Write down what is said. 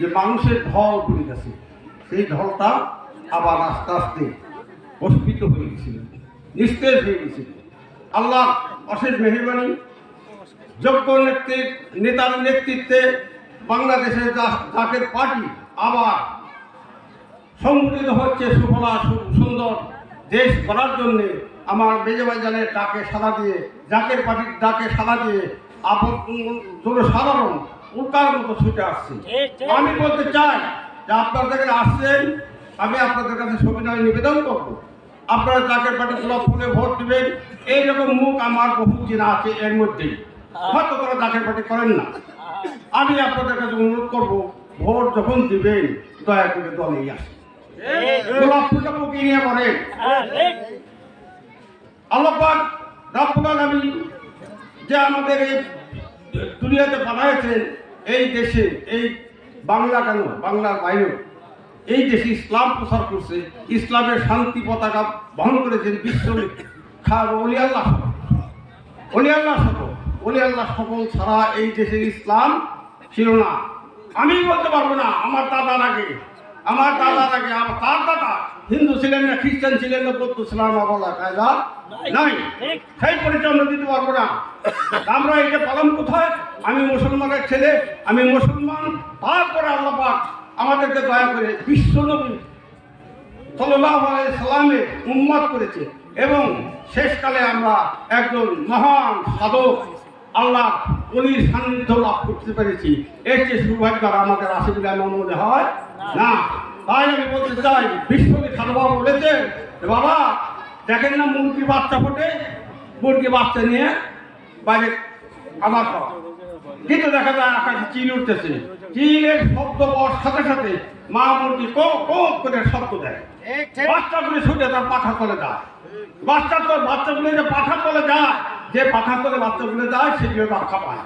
যে মানুষের ঢল পড়ে গেছে, সেই ঢলটা আবার আস্তে আস্তে প্রস্ফুটিত হয়ে গেছিল, নিস্তেজ হয়ে গেছিল। আল্লাহ অশেষ মেহরবানি, যোগ্য নেতার নেতৃত্বে বাংলাদেশের জাকের পার্টি আবার সংগঠিত হচ্ছে সুফলা সুন্দর দেশ গড়ার জন্যে। আমার মেজে ভাইজানের ডাকে সাড়া দিয়ে, জাকের পার্টির ডাকে সাড়া দিয়ে জনসাধারণ উল্কার মতো ছুটে আসছে। আমি বলতে চাই যে আপনাদের কাছে আসছেন, আমি আপনাদের কাছে সবিনয় নিবেদন করব, আপনারা জাকের পার্টি গোলাপ ফুলে ভোট দেবেন। এইরকম মুখ আমার বহু চেনা আছে, এর মধ্যেই হয়তো তারা জাকের পার্টি করেন না। আমি আপনাদের কাছে অনুরোধ করব, ভোট যখন দিবেন দয়া করে দলেই আসেন, গোলাপ ফুলটা পুকি নিয়ে পড়েন। আল্লাহ পাক রব্বুল আলামিন যে আমাদের এই দুনিয়াতে পাঠাইছেন, এই দেশে, এই বাংলা কেন, বাংলার বাইরেও এই দেশে ইসলাম প্রচার করছে, ইসলামের শান্তি পতাকা বহন করেছেন বিশ্ব অলি আল্লাহ সকল ছাড়া এই দেশের ইসলাম ছিল না। আমি বলতে পারবো না আমার দাদার আগে, আমার তার দাদা হিন্দু ছিলেন না, খ্রিস্টান ছিলেন না, বৌদ্ধ ছিলেন না, বলা কায়দা নাই, সেই পরিচয় আমরা দিতে পারবো না। আমরা এটা পালন কোথায়? আমি মুসলমানের ছেলে, আমি মুসলমান। তারপরে আল্লাহ পাক আমাদেরকে দয়া করে বিশ্ব নবী সাল্লাল্লাহু আলাইহি সাল্লামে উম্মত করেছে, এবং শেষকালে আমরা একজন মহান সাধক আল্লাহ অলির সান্নিধ্য লাভ করতে পেরেছি। এর চেয়ে সৌভাগ্য আমাদের আছে বলে আমার মনে হয় না। তাই আমি বলতে চাই, বিশ্বকে সাধুবাবু বলেছেন, বাবা দেখেন না মুরগির বাচ্চা ফোটে, মুরগি বাচ্চা নিয়ে বাইরে আমার খাওয়া, কিন্তু দেখা যায় আকাশে চিল উঠতেছে, চিলের শব্দ পাওয়ার সাথে সাথে মা মুরগি কোক কোক করে শব্দ দেয়, বাচ্চাগুলি ছুটে তার পাখার তলে যায়। বাচ্চাগুলো যে পাখার তলে যায়, যে পাখার তলে বাচ্চাগুলো যায় সেগুলো রক্ষা পায়।